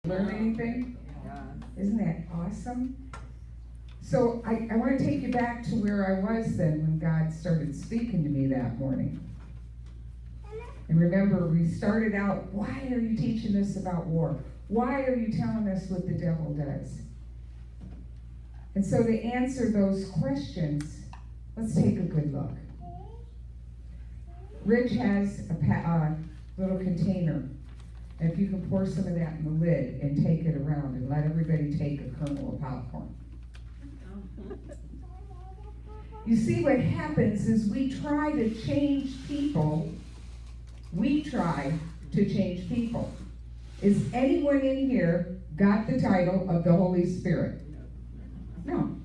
Learn anything? Isn't that awesome? So I want to take you back to where I was then when God started speaking to me that morning. And remember, we started out, why are you teaching us about war? Why are you telling us what the devil does? And so to answer those questions, let's take a good look. Rich has a little container. And if you can pour some of that in the lid and take it around and let everybody take a kernel of popcorn. You see, what happens is we try to change people. We try to change people. Is anyone in here got the title of the Holy Spirit? No.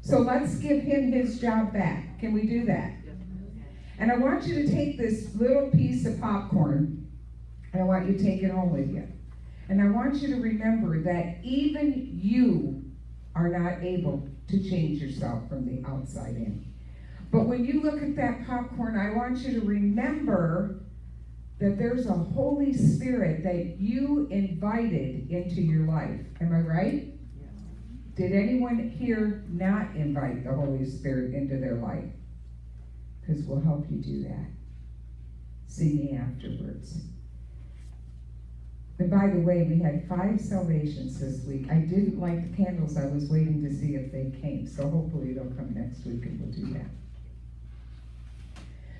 So let's give him his job back. Can we do that? And I want you to take this little piece of popcorn, and I want you to take it home with you. And I want you to remember that even you are not able to change yourself from the outside in. But when you look at that popcorn, I want you to remember that there's a Holy Spirit that you invited into your life. Am I right? Did anyone here not invite the Holy Spirit into their life? Because we'll help you do that. See me afterwards. And by the way, we had 5 salvations this week. I didn't light the candles. I was waiting to see if they came. So hopefully they'll come next week and we'll do that.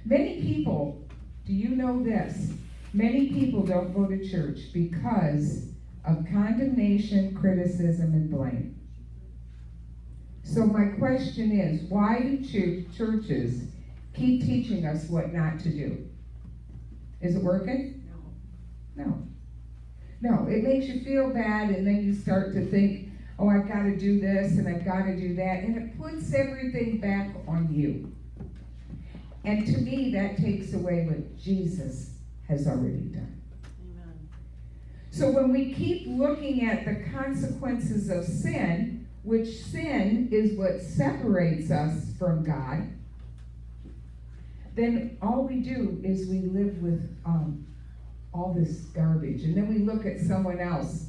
Many people, do you know this? Many people don't go to church because of condemnation, criticism, and blame. So my question is, why do churches keep teaching us what not to do? Is it working? No. No, it makes you feel bad, and then you start to think, oh, I've got to do this, and I've got to do that, and it puts everything back on you. And to me, that takes away what Jesus has already done. Amen. So when we keep looking at the consequences of sin, which sin is what separates us from God, then all we do is we live with all this garbage. And then we look at someone else.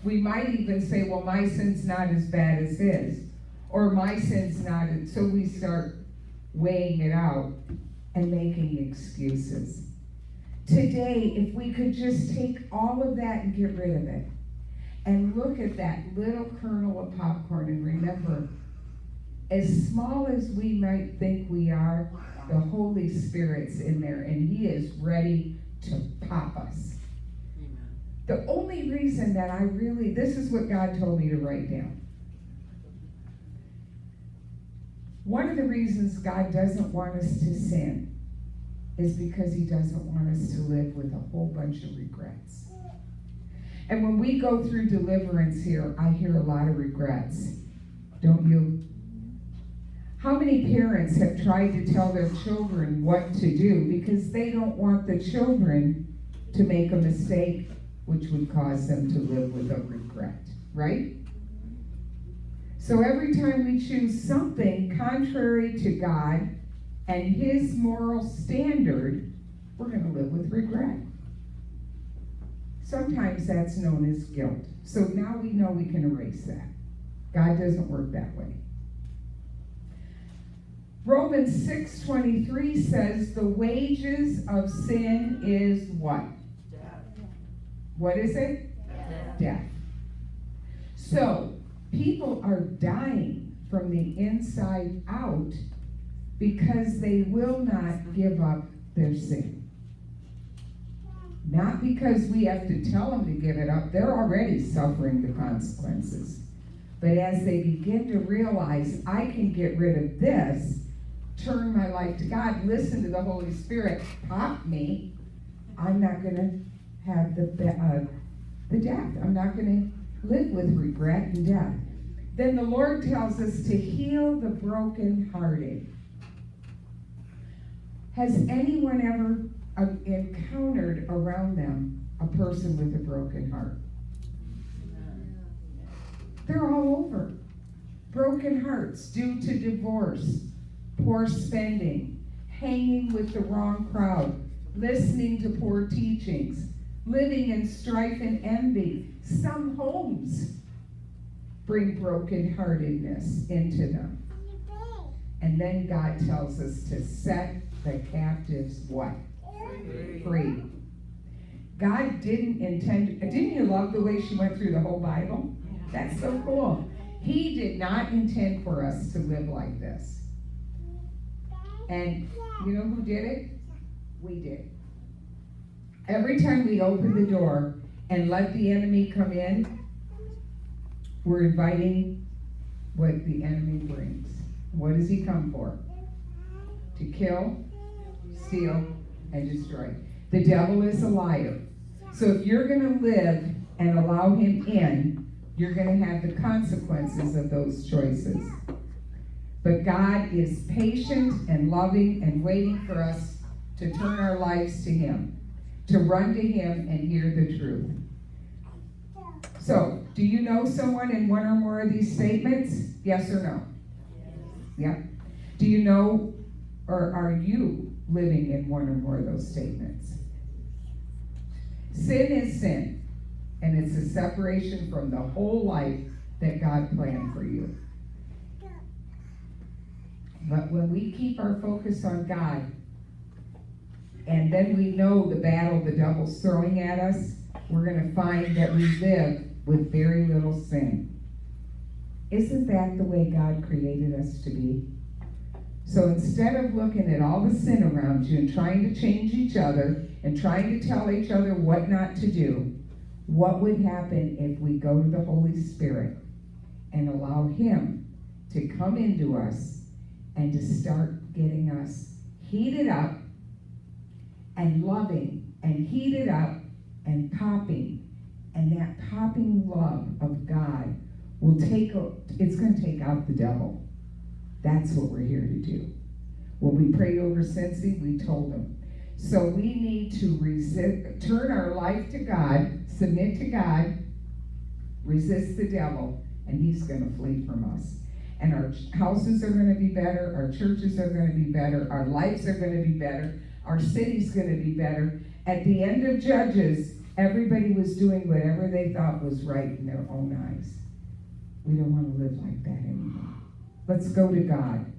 We might even say, well, my sin's not as bad as his. Or my sin's not. So we start weighing it out and making excuses. Today, if we could just take all of that and get rid of it, and look at that little kernel of popcorn and remember, as small as we might think we are, the Holy Spirit's in there and he is ready to pop us. Amen. The only reason that this is what God told me to write down. One of the reasons God doesn't want us to sin is because he doesn't want us to live with a whole bunch of regrets. And when we go through deliverance here, I hear a lot of regrets. Don't you? How many parents have tried to tell their children what to do because they don't want the children to make a mistake which would cause them to live with a regret, right? So every time we choose something contrary to God and his moral standard, we're going to live with regret. Sometimes that's known as guilt. So now we know we can erase that. God doesn't work that way. Romans 6:23 says the wages of sin is what? Death. What is it? Death. So people are dying from the inside out because they will not give up their sin. Not because we have to tell them to give it up. They're already suffering the consequences. But as they begin to realize, I can get rid of this, turn my life to God, listen to the Holy Spirit, pop me, I'm not going to have the death. I'm not going to live with regret and death. Then the Lord tells us to heal the brokenhearted. Has anyone ever encountered around them a person with a broken heart? They're all over. Broken hearts due to divorce, poor spending, hanging with the wrong crowd, listening to poor teachings, living in strife and envy. Some homes bring brokenheartedness into them. And then God tells us to set the captives what? Free. God didn't intend, didn't you love the way she went through the whole Bible? That's so cool. He did not intend for us to live like this. And you know who did it? We did. Every time we open the door and let the enemy come in, we're inviting what the enemy brings. What does he come for? To kill, steal, and destroy. The devil is a liar. So if you're going to live and allow him in, you're going to have the consequences of those choices. But God is patient and loving and waiting for us to turn our lives to him, to run to him and hear the truth. So, do you know someone in one or more of these statements? Yes or no? Yeah. Do you know, or are you living in one or more of those statements? Sin is sin, and it's a separation from the whole life that God planned for you. But when we keep our focus on God, and then we know the battle the devil's throwing at us, we're going to find that we live with very little sin. Isn't that the way God created us to be? So instead of looking at all the sin around you and trying to change each other and trying to tell each other what not to do, what would happen if we go to the Holy Spirit and allow him to come into us and to start getting us heated up and loving and heated up and popping. And that popping love of God will it's going to take out the devil. That's what we're here to do. When we prayed over Cincy, we told him. So we need to turn our life to God, submit to God, resist the devil, and he's going to flee from us. And our houses are going to be better, our churches are going to be better, our lives are going to be better, our city's going to be better. At the end of Judges, everybody was doing whatever they thought was right in their own eyes. We don't want to live like that anymore. Let's go to God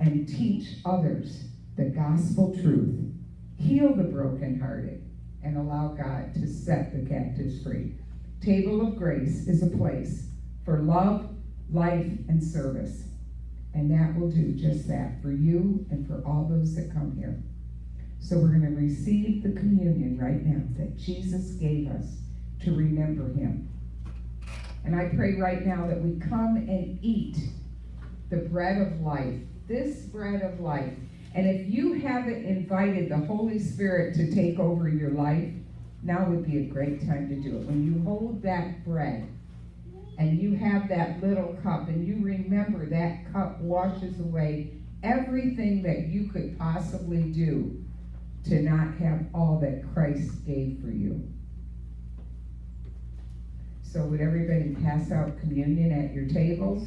and teach others the gospel truth, heal the brokenhearted, and allow God to set the captives free. Table of Grace is a place for love, life, and service. And that will do just that for you and for all those that come here. So we're going to receive the communion right now that Jesus gave us to remember him. And I pray right now that we come and eat the bread of life, this bread of life. And if you haven't invited the Holy Spirit to take over your life, now would be a great time to do it. When you hold that bread and you have that little cup and you remember that cup washes away everything that you could possibly do to not have all that Christ gave for you. So would everybody pass out communion at your tables?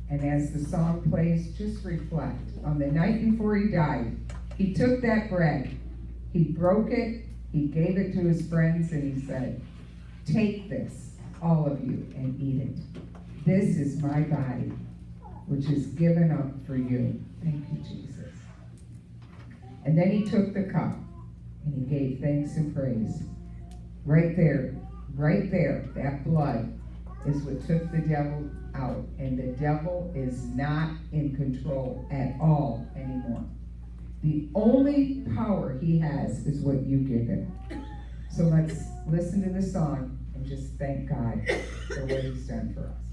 And as the song plays, just reflect. On the night before he died, he took that bread, he broke it, he gave it to his friends, and he said, "Take this, all of you, and eat it. This is my body, which is given up for you." Thank you, Jesus. And then he took the cup, and he gave thanks and praise. Right there, that blood is what took the devil out. And the devil is not in control at all anymore. The only power he has is what you give him. So let's listen to the song and just thank God for what he's done for us.